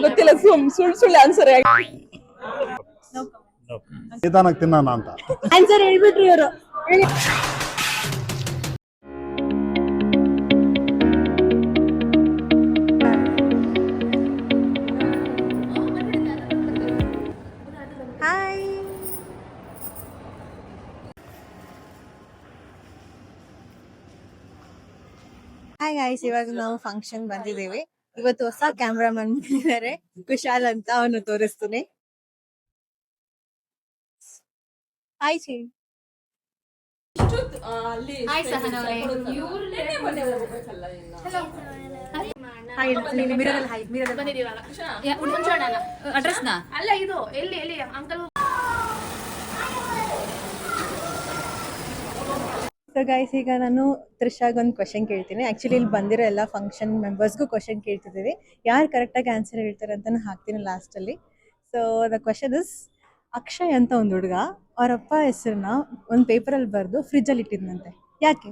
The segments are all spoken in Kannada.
ಗೊತ್ತಿಲ್ಲ ಸುಳ್ಳು ಆನ್ಸರ್ ನಿಧಾನಕ್ಕೆ ತಿನ್ನೋಣ ಅಂತ ಆನ್ಸರ್ ಹೇಳ್ಬಿಟ್ರಿ ಇವರು. ಹಾಯ್ ಹಾಯ್ ಗಾಯ್ಸ್, ಇವಾಗ ನಾವು ಫಂಕ್ಷನ್ ಬಂದಿದ್ದೀವಿ. ಇವತ್ತು ಹೊಸ ಕ್ಯಾಮ್ರಾಮನ್ ಬಂದಿದ್ದಾರೆ, ಕುಶಾಲ್ ಅಂತ. ಅವನು ತೋರಿಸ್ತೀನಿ. Hi C. ಸೊ ಗೈಸ್, ಈಗ ನಾನು ತ್ರಿಷಾಗ್ ಒಂದು ಕ್ವಶನ್ ಕೇಳ್ತೀನಿ. ಆಕ್ಚುಲಿ ಇಲ್ಲಿ ಬಂದಿರೋ ಎಲ್ಲ ಫಂಕ್ಷನ್ ಮೆಂಬರ್ಸ್ಗೂ ಕ್ವಶನ್ ಕೇಳ್ತಿದ್ದೀವಿ. ಯಾರು ಕರೆಕ್ಟಾಗಿ ಆನ್ಸರ್ ಹೇಳ್ತಾರೆ ಅಂತ ಹಾಕ್ತೀನಿ ಲಾಸ್ಟಲ್ಲಿ. So the question is, Akshay ಅಂತ ಒಂದು ಹುಡುಗ ಅವರಪ್ಪ ಹೆಸರನ್ನ ಒಂದು ಪೇಪರಲ್ಲಿ ಬರೆದು ಫ್ರಿಜ್ಜಲ್ಲಿ ಇಟ್ಟಿದ್ನಂತೆ. ಯಾಕೆ?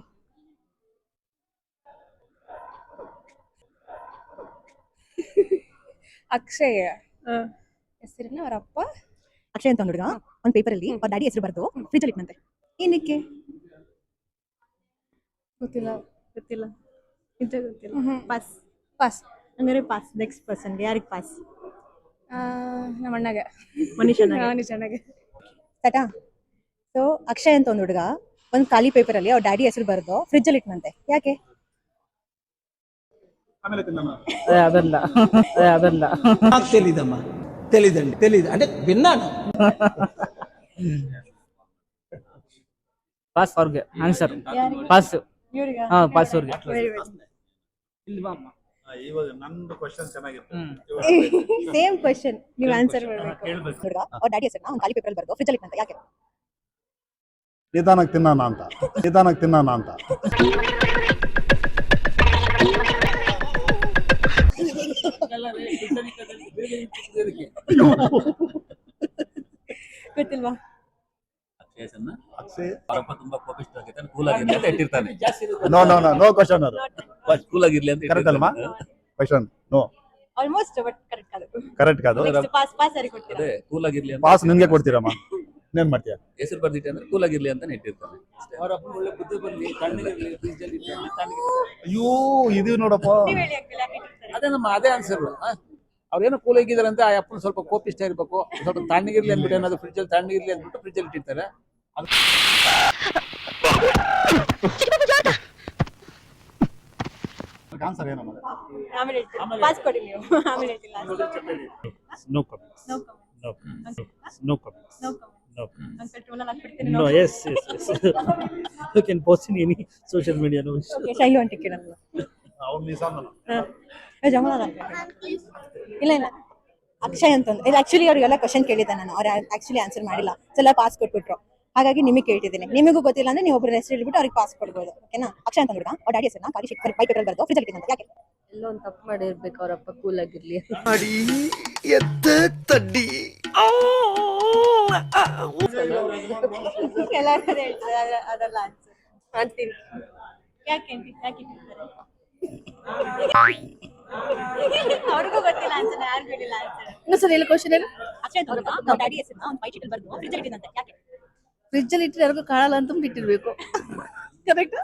ಅಕ್ಷಯ್ ಹೆಸರನ್ನ ಅವರಪ್ಪ, ಅಕ್ಷಯ್ ಅಂತ ಒಂದು ಹುಡುಗ ಒಂದು ಪೇಪರಲ್ಲಿ ಅವ್ರ ಡ್ಯಾಡಿ ಹೆಸರು ಬರೆದು ಫ್ರಿಜ್ಜಲ್ಲಿ ಇಟ್ಟನಂತೆ. ಏನಕ್ಕೆ? ಗೊತ್ತಿಲ್ಲ ನಿಜ ಗೊತ್ತಿಲ್ಲ. ಪಾಸ್ ಹಂಗಾರೆ ಪಾಸ್. ನೆಕ್ಸ್ಟ್ ಪರ್ಸನ್ಗೆ. ಯಾರಿಗೆ ಪಾಸ್? ನಮ್ಮ ಅಣ್ಣಗೆ, ಮನುಷ್ಯನಿಗೆ. ಸಟಾ? ಸೊ ಅಕ್ಷಯ್ ಅಂತ ಒಂದು ಹುಡುಗ ಒಂದು ಖಾಲಿ ಪೇಪರಲ್ಲಿ ಅವ್ರ ಡ್ಯಾಡಿ ಹೆಸರು ಬರೆದು ಫ್ರಿಜ್ಜಲ್ಲಿ ಇಟ್ಟನಂತೆ. ಯಾಕೆ? ಅದಲ್ಲ తెలీదు అంటే విన్నాను. ಪಾಸ್ ಅವ್ರಿಗೆ ಆನ್ಸರ್. ಪಾಸ್. ಪಾಸ್ ಅವ್ರಿಗೆ. ಇವಾಗ ನಂದು ಕ್ವಶನ್ ಚೆನ್ನಾಗಿತ್ತು. ಸೇಮ್ ಕ್ವಶನ್, ನೀವು ಆನ್ಸರ್ ಮಾಡಬೇಕು. ಹುಡುಗ ಅವ್ರ ಡ್ಯಾಡಿ ಹೆಸರನ್ನ ಒಂದು ಖಾಲಿ ಪೇಪರಲ್ಲಿ ಬರೆದು ಫ್ರಿಜ್ಜಲ್ಲಿ ಇಟ್ಟನಂತೆ. ಯಾಕೆ? ನಿಧಾನಕ್ಕೆ ತಿನ್ನೋಣ ಅಂತ ಗೊತ್ತಿಲ್ವಾ? ತುಂಬಾ ಕೋಪಿಷ್ಠ ಕೂಲ್ ಆಗಿರ್ಲಿ ಅಂತ ಇಟ್ಟಿರ್ತಾನೆ. No question. ಅದು ಕೂಲ್ ಆಗಿರ್ಲಿ ಅಂತ ಕರೆಕ್ಟ್ ಅಲ್ವಾ question? No, almost, but correct ಕಾದು. ಪಾಸ್ ಯಾರಿಗೆ ಕೊಡ್ತೀರಾ? ಅದೇ ಕೂಲ್ ಆಗಿರ್ಲಿ ಅಂತ. ಪಾಸ್ ನಿನ್ಗೆ ಕೊಡ್ತೀರಮ್ಮ. ಏನ್ ಮಾಡ್ತೀಯ? ಹೆಸರು ಬರ್ದಿಟ್ಟೆ ಅಂದ್ರೆ ಕೂಲ್ ಆಗಿರ್ಲಿ ಅಂತ ಇಟ್ಟಿರ್ತಾನೆ. ಅವ್ರ ಅಪ್ಪ ಒಳ್ಳೆ ಬುದ್ಧಿ ಬರ್ಲಿ, ತಣ್ಣಗಿರ್ಲಿ, ಫ್ರಿಜ್ ಅಲ್ಲಿ ಅಯ್ಯೋ, ಇದು ನೋಡಪ್ಪ. ಅದೇ ಆನ್ಸರ್. ಅವ್ರೇನೋ ಕೂಲ್ ಆಗಿದಾರಂತೆ, ಆ ಅಪ್ಪನ ಸ್ವಲ್ಪ ಕೋಪಿಷ್ಟ ಇರ್ಬೇಕು, ಸ್ವಲ್ಪ ತಣ್ಣಗಿರ್ಲಿ ಅಂದ್ಬಿಟ್ಟು ಏನಾದ್ರು ಫ್ರಿಜ್ ಅಲ್ಲಿ ತಣ್ಣಗಿರ್ಲಿ ಅಂದ್ಬಿಟ್ಟು ಫ್ರಿಜ್ ಅಲ್ಲಿ ಇಟ್ಟಿರ್ತಾರೆ. ಆನ್ಸರ್ ಏನಮ್ಮ? ಆಮೇಲೆ ಹೇಳ್ತೀನಿ. ಪಾಸ್ ಕೊಡಿ ನೀವು, ಆಮೇಲೆ ಹೇಳ್ತೀನಿ. No comments. No comments. Uncle ಟೋನಲ್ಲಿ ಹಾಕ್ಬಿಡ್ತೀನಿ. No, yes. You can post in any social media. No issue. Okay, Shailu ಅಂತ ಕೇಳಲ್ಲ. ಅವ್ನು ನಿಸಾನಲ್ಲ. ಇಲ್ಲ ಅಕ್ಷಯ್ ಅಂತ ಇಲ್ಲ. ಆಕ್ಚುಲಿ ಅವ್ರಿಗೆಲ್ಲ ಕ್ವಶನ್ ಕೇಳಿದ್ದೆ ನಾನು, ಅವ್ರು ಆಕ್ಚುಲಿ ಆನ್ಸರ್ ಮಾಡಿಲ್ಲ. ಎಲ್ಲ ಪಾಸ್ ಕೊಟ್ಬಿಟ್ರು. ಹಾಗಾಗಿ ನಿಮಗೆ ಕೇಳ್ತಿದ್ದೀನಿ. ನಿಮಗೂ ಗೊತ್ತಿಲ್ಲ ಅಂದ್ರೆ ನೀವು ಒಬ್ಬರ ಹೆಸರು ಹೇಳ್ಬಿಟ್ಟು ಅವ್ರಿಗೆ ಪಾಸ್ ಕೊಡ್ಬೋದು. ಓಕೆನಾ? ಅಕ್ಷಯ್ ಅಂತ ಹುಡುಗ ಅವ್ರ ಡ್ಯಾಡಿ ಹೆಸರನ್ನ ಖಾಲಿ ಪೈ ಪೇಪರ್ ಬರೆದು ಫ್ರಿಜ್ ಅಲ್ಲಿ ಇಟ್ಟಿದ್ನಂತೆ. ಯಾಕೆ? ಎಲ್ಲೋ ಒಂದು ತಪ್ಪು ಮಾಡಿರ್ಬೇಕು, ಅವರಪ್ಪ ಕೂಲ್ ಆಗಿರ್ಲಿ. ಎಲ್ಲರೂ ಹೇಳ್ತಾರೆ, ಅದಲ್ಲ ಆನ್ಸರ್ ಅಂತೀನಿ. ಯಾಕೆ ಇಟ್ಟಿರ್ತಾರೆ? ಅವ್ರಿಗೂ ಗೊತ್ತಿಲ್ಲ ಆನ್ಸರ್, ಯಾರು ಹೇಳಿಲ್ಲ ಆನ್ಸರ್. ಇನ್ನೊಂದ್ಸಲ ಹೇಳಿ ಕ್ವಶನ್ ಏನು? ಅಕ್ಷಯ್ ಅಂತ ಹುಡುಗ ಅವ್ರ ಡ್ಯಾಡಿ ಹೆಸರನ್ನ ಒಂದು ಪೈ ಶೀಟಲ್ಲಿ ಬರೆದು ಫ್ರಿಜ್ ಅಲ್ಲಿ ಇಟ್ಟಿದ್ನಂತೆ. ಯಾಕೆ? ಫ್ರಿಜ್ ಅಲ್ಲಿ ಇಟ್ಟರೆ ಯಾರಿಗೂ ಕಾಣಲ್ಲ ಅಂತ ಇಟ್ಟಿರ್ಬೇಕು. ಕರೆಕ್ಟ್.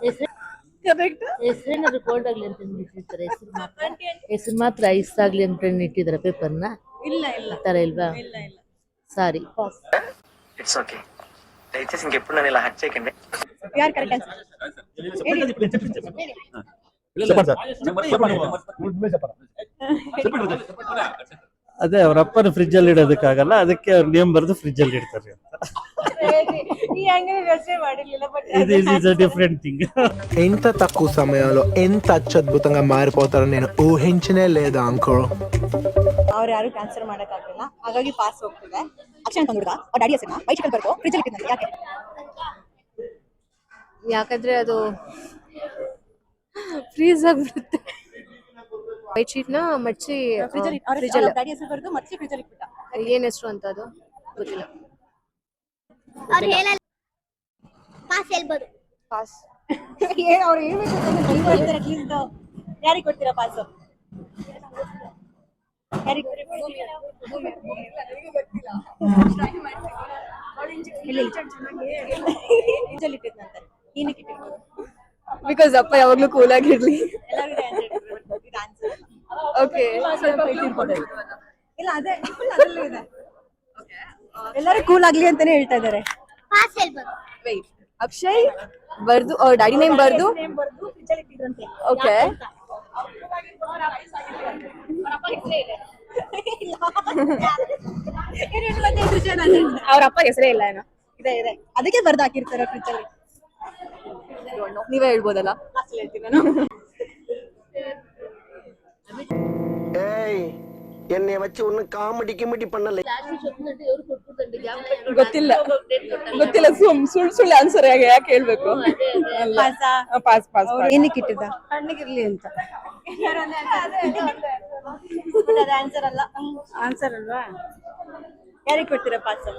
ಹೆಸರೇನಾದ್ರು ಕೋಲ್ಡ್ ಆಗ್ಲಿ ಅಂತ ಇಟ್ಟಿರ್ತಾರೆ. ಹೆಸರು ಮಾತ್ರ ಐಸ್ ಆಗ್ಲಿ ಅಂತ ಇಟ್ಟಿದ್ದಾರೆ ಪೇಪರ್ನ. ಇಲ್ಲ ತರ ಇಲ್ವಾ? ಸಾರಿ. It's okay. దయచేసి ఇంకెప్పుడు నన్ను ఇలా హట్ చేయకండి. ಯಾರು ಕರೆಕ್ಟ್ ಆನ್ಸರ್? ಅದೇ ಅವ್ರ ಅಪ್ಪನ ಫ್ರಿಜ್ ಅಲ್ಲಿ ಇಡೋದಕ್ಕಾಗಲ್ಲ, ಅದಕ್ಕೆ ಅವ್ರ ನೇಮ್ ಬರೆದು ಫ್ರಿಜ್ ಅಲ್ಲಿ ಇಡ್ತಾರೆ ಅಂತ. Different thing. ఎంత తక్కువ సమయంలో ఎంత అత్యద్భుతంగా మారిపోతారో నేను ఊహించనే లేదా అంకుల్. ಅವ್ರು ಯಾರು ಆನ್ಸರ್ ಮಾಡಕ್ಕಾಗಲ್ಲ, ಹಾಗಾಗಿ ಪಾಸ್ ಹೋಗ್ತಿದೆ. ಅಕ್ಷಯ್ ಅಂತ ಹುಡುಗ ಅವ್ರ ಡ್ಯಾಡಿ ಹೆಸರನ್ನ ವೈಟ್ ಶೀಟಲ್ಲಿ ಬರೆದು ಫ್ರಿಜ್ ಅಲ್ಲಿ ಇಟ್ಟಿದ್ನಂತೆ. ಯಾಕೆ? ಯಾಕಂದ್ರೆ ಅದು ಫ್ರೀಸ್ ಆಗ್ಬಿಡುತ್ತೆ. ವೈಟ್ ಶೀಟ್ ನ ಮಚ್ಚಿ ಫ್ರಿಜ್ ಅಲ್ಲಿ ಡ್ಯಾಡಿ ಹೆಸರು ಬರೆದು ಮಚ್ಚಿ ಫ್ರಿಜ್ ಅಲ್ಲಿ ಇಟ್ಬಿಟ್ಟ. ಏನ್ ಹೆಸರು ಅಂತ ಅದು ಗೊತ್ತಿಲ್ಲ. ಪಾಸ್ ಹೇಳ್ಬೋದು. ಪಾಸ್ ಏನು ಅವ್ರು ಹೇಳ್ಬೇಕು? ಯಾರಿಗೆ ಕೊಡ್ತೀರಾ ಪಾಸ್? ಬಿಕಾಸ್ ಅಪ್ಪ ಯಾವಾಗ್ಲೂ ಕೂಲ್ ಆಗಿರ್ಲಿ. ಓಕೆ ಇಲ್ಲ ಅದೇ ಇದೆ. ಎಲ್ಲರೂ ಕೂಲ್ ಆಗ್ಲಿ ಅಂತಾನೆ ಹೇಳ್ತಾ ಇದಾರೆ. Wait, ಅಕ್ಷಯ್ ಬರ್ದು ಡ್ಯಾಡಿ ನೇಮ್ ಬರ್ದು ಓಕೆ ಅವ್ರ ಅಪ್ಪ ಹೆಸರೇ ಇಲ್ಲ ಏನೋ ಇದೆ ಇದೆ ಅದಕ್ಕೆ ಬರ್ದು ಹಾಕಿರ್ತಾರೆ ಫ್ರಿಜ್ ಅಲ್ಲಿ. ನೀವೇ ಹೇಳ್ಬೋದಲ್ಲ ಹೇಳ್ತೀನಿ ನಾನು. ஏய் என்னைய வச்சு ஒன்னும் காமெடி கிமெடி பண்ணல. ಗೊತ್ತಿಲ್ಲ ಗೊತ್ತಿಲ್ಲ ಸುಳ್ಳು ಆನ್ಸರ್ ಯಾಕೆ ಹೇಳ್ಬೇಕು. ಪಾಸ್ ಪಾಸ್ ಏನಕ್ಕೆ ಇಟ್ಟಿದ್ದ ಕಣ್ಣಿಗಿರ್ಲಿ ಅಂತ. ಆನ್ಸರ್ ಅಲ್ಲ ಆನ್ಸರ್ ಅಲ್ವಾ. ಯಾರಿಗೆ ಕೊಡ್ತೀರಾ ಪಾಸ್?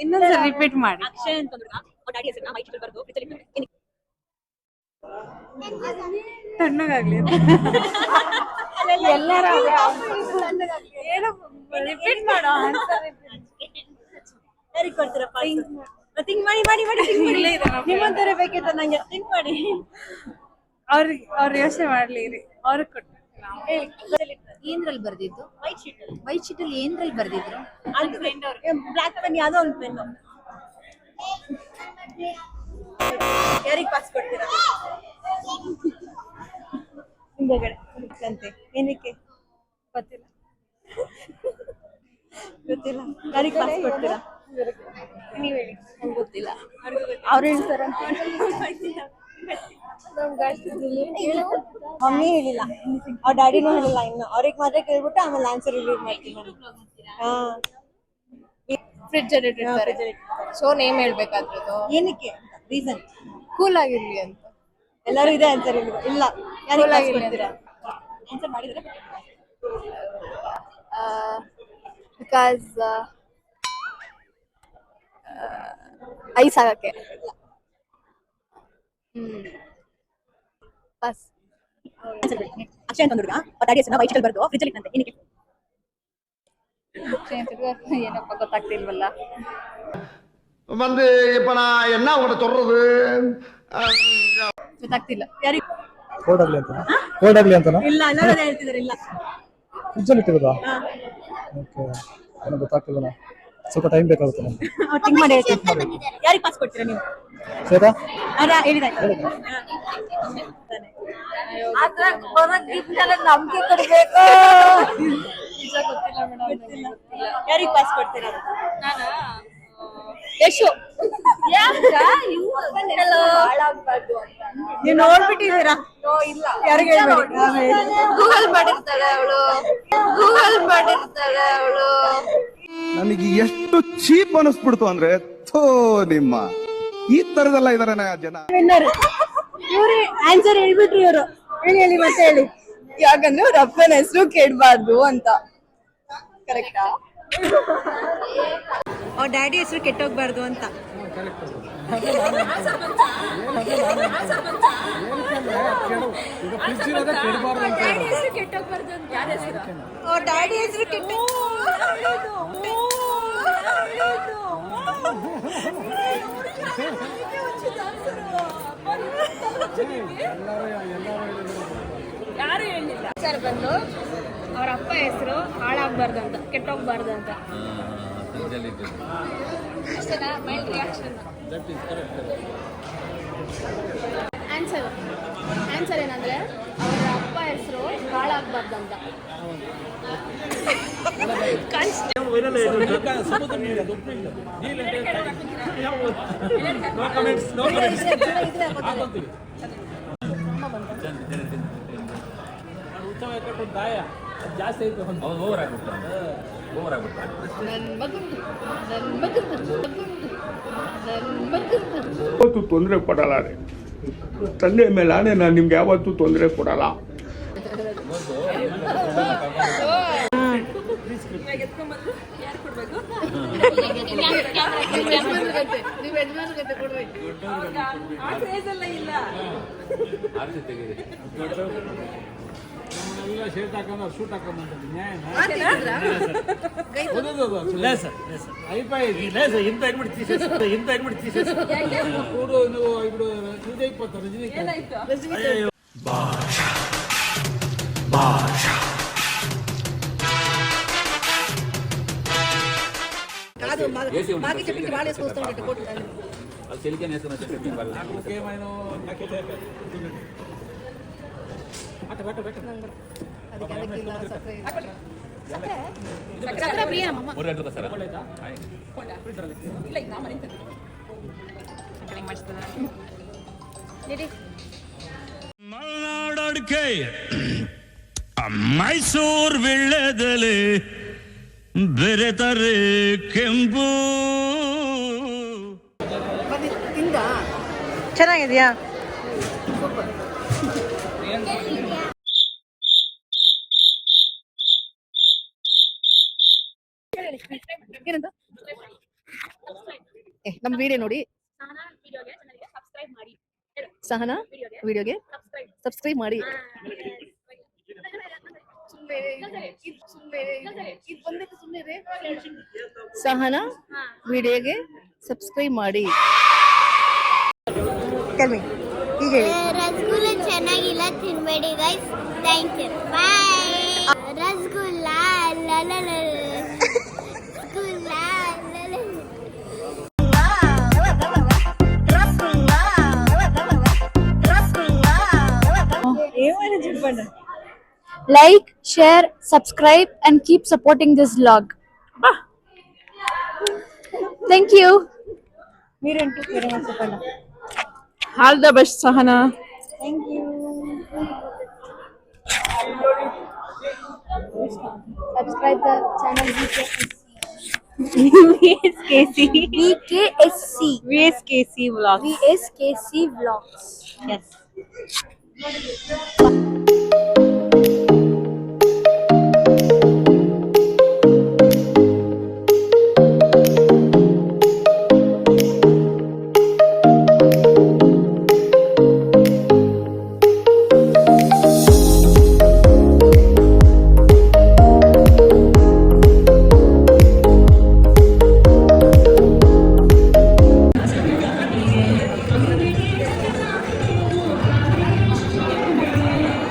ಇನ್ನೊಂದ್ಸಲ ರಿಪೀಟ್ ಮಾಡಿ. ಅಕ್ಷಯ್ ಅಂತಂದ್ರೆ ತಣ್ಣಗಾಗ್ಲಿ ಎಲ್ಲಾರ ರಿಪೀಟ್ ಮಾಡೋ ಯಾರಿಗೆ ಕೊಡ್ತೀರಾ? ಥಿಂಕ್ ಮಾಡಿ ಮಾಡಿ ಮಾಡಿ ನಿಮ್ಮಂತಾರೆ ಬೇಕಿತ್ತು ನಂಗೆ. ಥಿಂಕ್ ಮಾಡಿ ಅವ್ರ ಯೋಚನೆ ಮಾಡ್ಲಿ ಅವ್ರಿಗೆ ಕೊಟ್ಟು. ಏನ್ರಲ್ಲಿ ಬರ್ದಿದ್ದು? ವೈಟ್ ಶೀಟ್ ವೈಟ್ ಶೀಟ್ ಅಲ್ಲಿ ಏನ್ರಲ್ಲಿ ಬರ್ದಿದ್ರು? ಬ್ಲಾಕ್ ಪೆನ್ ಯಾವ್ದೋ ಒಂದು ಪೆನ್. ಯಾರಿಗೆ ಪಾಸ್ ಕೊಡ್ತೀರಾ? ಹಿಂದಗಡೆ ಅಂತೆ ಏನಕ್ಕೆ ಗೊತ್ತಿಲ್ಲ ಗೊತ್ತಿಲ್ಲ. ಯಾರಿಗೆ ಪಾಸ್ ಕೊಡ್ತೀರಾ? ನೀವ್ ಹೇಳಿ. ಗೊತ್ತಿಲ್ಲ ಅವ್ರು ಹೇಳ್ತಾರ. ಮಮ್ಮಿ ಹೇಳಿಲ್ಲ ಅವ್ರ ಡ್ಯಾಡಿನೂ ಹೇಳಿಲ್ಲ ಇನ್ನು. ಅವ್ರಿಗೆ ಮಾತ್ರ ಕೇಳ್ಬಿಟ್ಟು ಆಮೇಲೆ ಆನ್ಸರ್ ರಿಲೀವ್ ಮಾಡ್ತೀನಿ. ಹಾ ಫ್ರಿಡ್ಜ್ ಅಲ್ಲಿ ಇಟ್ಟಿರ್ತಾರೆ. ಸೊ ನೇಮ್ ಹೇಳ್ಬೇಕಾದ್ರದ್ದು ಏನಕ್ಕೆ ರೀಸನ್? ಕೂಲ್ ಆಗಿರ್ಲಿ ಅಂತ. ಎಲ್ಲರೂ ಇದೆ ಆನ್ಸರ್ ಇಲ್ಲ. ಯಾರಿಗೆ ಪಾಸ್ ಕೊಡ್ತೀರಾ? ಆನ್ಸರ್ ಮಾಡಿದ್ರೆ ಬಿಕಾಸ್ ಐಸ್ ಆಗಕ್ಕೆ. ಬಸ್ ಅಕ್ಷಯ್ ಅಂತ ಹುಡುಗ ಅವ್ರ ಡ್ಯಾಡಿ ಹೆಸರನ್ನ ವೈಟ್ ಶೀಟ್ ಬರ್ದು ಫ್ರಿಜ್ ಅಲ್ಲಿ ಇಟ್ಟಂತೆ. ಏನಕ್ಕೆ? ಏನಪ್ಪ ಗೊತ್ತಾಗ್ತಿಲ್ವಲ್ಲ. வந்து இப்ப நான் என்ன உங்கள்கிட்ட சொல்றது? ಗೊತ್ತಾಗ್ತಿಲ್ಲ. ಯಾರಿಗೆ? ಕೋಲ್ಡ್ ಆಗ್ಲಿ ಅಂತ ಕೋಲ್ಡ್ ಆಗ್ಲಿ ಅಂತನಾ? ಇಲ್ಲ ಎಲ್ಲರೂ ಹೇಳ್ತಿದಾರೆ ಇಲ್ಲ. ಫ್ರಿಜ್ ಅಲ್ಲಿ ಇಟ್ಟಿರೋದಾ? ಓಕೆ ನನಗೆ ಗೊತ್ತಾಗ್ತಿಲ್ಲ. ಸ್ವಲ್ಪ ಟೈಮ್ ಬೇಕಾಗುತ್ತೆ ನನಗೆ. ಥಿಂಕ್ ಮಾಡಿ ಹೇಳ್ತೀನಿ. ಯಾರಿಗೆ ಪಾಸ್ ಕೊಡ್ತೀರಾ ನೀವು? ಶ್ವೇತಾ ಹೇಳಿದಾಯ್ತು. ನಂಬಿಕೆ ಕೊಡ್ಬೇಕು. ಯಾರಿಗೆ ಪಾಸ್ ಕೊಡ್ತೀರಾ? ಯಶು. ನೀವು ನೋಡ್ಬಿಟ್ಟಿದ್ದೀರಾ? ಯಾರಿಗೆ ಹೇಳ್ಬೇಡಿ. ಗೂಗಲ್ ಮಾಡಿರ್ತಾಳೆ ಅವಳು. ಗೂಗಲ್ ಮಾಡಿರ್ತಾಳೆ ಅವಳು. ನನಗೆ ಎಷ್ಟು ಚೀಪ್ ಅನಿಸ್ಬಿಡ್ತು ಅಂದ್ರೆ ಥೋ ನಿಮ್ಮ ಈ ತರದೆಲ್ಲ ಇದಾರೆ ಜನ. ಇವ್ರಿ ಆನ್ಸರ್ ಹೇಳ್ಬಿಟ್ರಿ ಇವರು. ಹೇಳಿ ಮತ್ತೆ ಹೇಳಿ. ಯಾಕಂದ್ರೆ ಅವ್ರ ಅಪ್ಪನ ಹೆಸರು ಕೆಡಬಾರ್ದು ಅಂತ. ಕರೆಕ್ಟಾ? ಅವ್ರ ಡ್ಯಾಡಿ ಹೆಸರು ಕೆಟ್ಟೋಗ್ಬಾರ್ದು ಅಂತ. ಅವ್ರ ಡ್ಯಾಡಿ ಹೆಸರು ಕೆಟ್ಟ ಯಾರು ಹೇಳಿಲ್ಲ. ಸರ್ ಬಂದು ಅವ್ರ ಅಪ್ಪ ಹೆಸರು ಹಾಳಾಗ್ಬಾರ್ದು ಅಂತ, ಕೆಟ್ಟೋಗ್ಬಾರ್ದು ಅಂತ. ಅಷ್ಟೇನಾ? Mild reaction. ಆನ್ಸರ್ ಏನಂದ್ರೆ ಅವರ ಅಪ್ಪ ಹೆಸರು ಹಾಳಾಗ್ಬಾರ್ದು ಅಂತ. ಯಾವತ್ತೂ ತೊಂದರೆ ಕೊಡಲ್ಲ ರೀ. ತಂದೆ ಮೇಲೆ ನಾನು ನಿಮ್ಗೆ ಯಾವತ್ತೂ ತೊಂದರೆ ಕೊಡಲ್ಲ. ನೀವು ಯಜಮಾನ್ರಿಗಂತೆ ಕೊಡ್ರಿ. ಶರ್ಟ್ ಹಾಕೊಂಡು ಶೂಟ್ ಹಾಕೊಂಡ್ಬಂದ್ರೆ ನ್ಯಾಯನಾ? ಕೂಡು ನೀವು ಇಬ್ರು ಸೂಜೆ 20 ರಜನಿಕಾಂತ್. ಮಲ್ನಾಡಕ್ಕೆ ಮೈಸೂರು ವಿಳ್ಳೆದೆಲೆ ಬೆರೆತರೆ ಕೆಂಪು. ಚೆನ್ನಾಗಿದ್ಯಾ? ಏನಂತ ನಮ್ಮ ವಿಡಿಯೋ ನೋಡಿ ಸಹನಾ ವಿಡಿಯೋಗೆ ಸಬ್ಸ್ಕ್ರೈಬ್ ಮಾಡಿ. ಸಹನಾ ವಿಡಿಯೋಗೆ ಸಬ್ಸ್ಕ್ರೈಬ್ ಮಾಡಿ. ಈಗ ಹೇಳಿ. ರಸಗುಲ್ಲ ಚೆನ್ನಾಗಿಲ್ಲ, ತಿನ್ಬೇಡಿ guys. Thank you, bye. Rasgulla Like, share, subscribe and keep supporting this vlog. Thank you. మీరేంటి వేరే మాట చెప్పండి. All the best Sahana. Thank you. Subscribe the channel VSKC vlog. VSKC vlogs. Yes.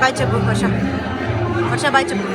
Bye చెప్పు వర్ష. వర్ష బాయ్ చెప్పు.